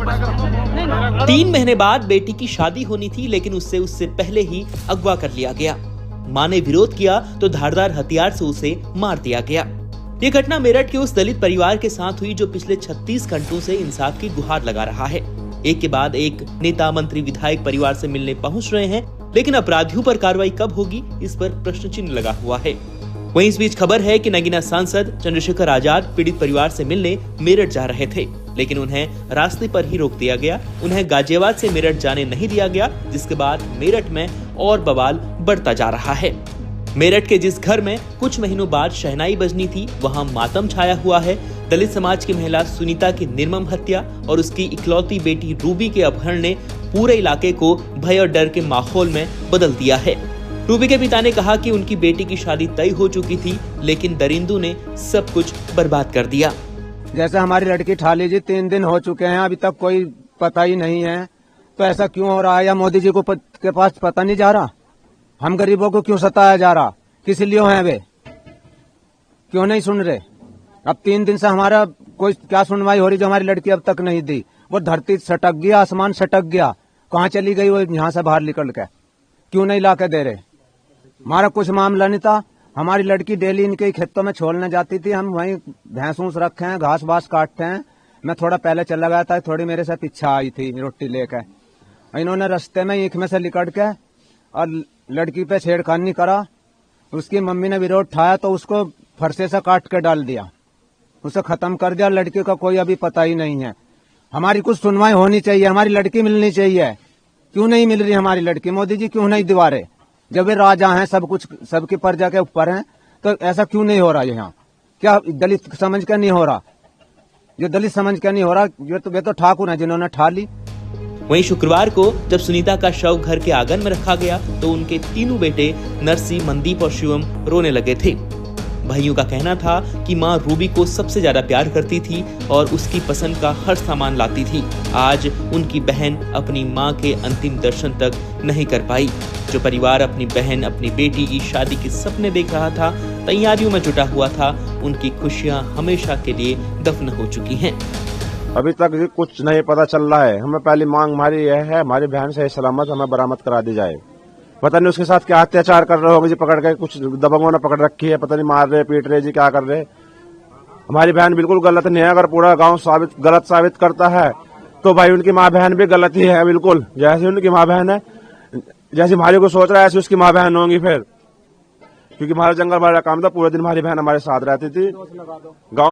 3 महीने बाद बेटी की शादी होनी थी, लेकिन उससे पहले ही अगवा कर लिया गया। मां ने विरोध किया तो धारदार हथियार से उसे मार दिया गया। ये घटना मेरठ के उस दलित परिवार के साथ हुई जो पिछले 36 घंटों से इंसाफ की गुहार लगा रहा है। एक के बाद एक नेता, मंत्री, विधायक परिवार से मिलने पहुंच रहे हैं, लेकिन अपराधियों पर कार्रवाई कब होगी, इस पर प्रश्न चिन्ह लगा हुआ है। वहीं इस बीच खबर है कि नगीना सांसद चंद्रशेखर आजाद पीड़ित परिवार से मिलने मेरठ जा रहे थे, लेकिन उन्हें रास्ते पर ही रोक दिया गया। उन्हें गाजियाबाद से मेरठ जाने नहीं दिया गया, जिसके बाद मेरठ में और बवाल बढ़ता जा रहा है। मेरठ के जिस घर में कुछ महीनों बाद शहनाई बजनी थी, वहां मातम छाया हुआ है। दलित समाज की महिला सुनीता की निर्मम हत्या और उसकी इकलौती बेटी रूबी के अपहरण ने पूरे इलाके को भय और डर के माहौल में बदल दिया है। रूबी के पिता ने कहा कि उनकी बेटी की शादी तय हो चुकी थी, लेकिन दरिंदों ने सब कुछ बर्बाद कर दिया। जैसे हमारी लड़की ठाली जी 3 दिन हो चुके हैं, अभी तक कोई पता ही नहीं है, तो ऐसा क्यों हो रहा है? या मोदी जी को के पास पता नहीं जा रहा? हम गरीबों को क्यों सताया जा रहा? किस लिए हैं वे? क्यों नहीं सुन रहे? अब 3 दिन से हमारा कोई क्या सुनवाई हो रही जो हमारी लड़की अब तक नहीं दी? वो धरती सटक गया, आसमान सटक गया, कहाँ चली गई वो यहाँ से बाहर निकल के? क्यों नहीं ला के दे रहे? हमारा कुछ मामला नहीं था। हमारी लड़की डेली इनके खेतों में छोड़ने जाती थी, हम वहीं भैंस भूस रखे हैं, घास बास काटते हैं। मैं थोड़ा पहले चला गया था, थोड़ी मेरे साथ इच्छा आई थी रोटी लेकर। इन्होंने रास्ते में ईख में से लिकट के और लड़की पे छेड़खानी करा। उसकी मम्मी ने विरोध उठाया तो उसको फरसे से काट के डाल दिया, उसे खत्म कर दिया। लड़की का कोई अभी पता ही नहीं है। हमारी कुछ सुनवाई होनी चाहिए, हमारी लड़की मिलनी चाहिए। क्यों नहीं मिल रही हमारी लड़की? मोदी जी क्यों नहीं दिवा रहे? जब वे राजा हैं, सब कुछ सबकी प्रजा के ऊपर हैं, तो ऐसा क्यों नहीं हो रहा? यहाँ क्या दलित समझ के नहीं हो रहा? जो दलित समझ के नहीं हो रहा, वे तो ठाकुर हैं जिन्होंने ठा ली। वहीं शुक्रवार को जब सुनीता का शव घर के आंगन में रखा गया तो उनके तीनों बेटे नरसी, मनदीप और शिवम रोने लगे थे। भाइयों का कहना था कि मां रूबी को सबसे ज्यादा प्यार करती थी और उसकी पसंद का हर सामान लाती थी। आज उनकी बहन अपनी मां के अंतिम दर्शन तक नहीं कर पाई। जो परिवार अपनी बहन, अपनी बेटी की शादी के सपने देख रहा था, तैयारियों में जुटा हुआ था, उनकी खुशियां हमेशा के लिए दफन हो चुकी हैं। अभी तक कुछ नहीं पता चल रहा है। हमें पहली मांग हमारी यह है, हमारी बहन सही सलामत हमें बरामद करा दी जाए। पता नहीं उसके साथ क्या अत्याचार कर रहे होंगे जी, पकड़ के कुछ दबंगों ने पकड़ रखी है, पता नहीं मार रहे, पीट रहे जी, क्या कर रहे। हमारी बहन बिल्कुल गलत नहीं है। अगर पूरा गांव गलत साबित करता है तो भाई उनकी माँ बहन भी गलत ही है बिल्कुल। जैसे उनकी माँ बहन है, जैसे हमारी को सोच रहा है ऐसी उसकी माँ बहन होंगी फिर, क्योंकि हमारा जंगल हमारा काम था। पूरे दिन हमारी बहन हमारे साथ रहती थी। गाँव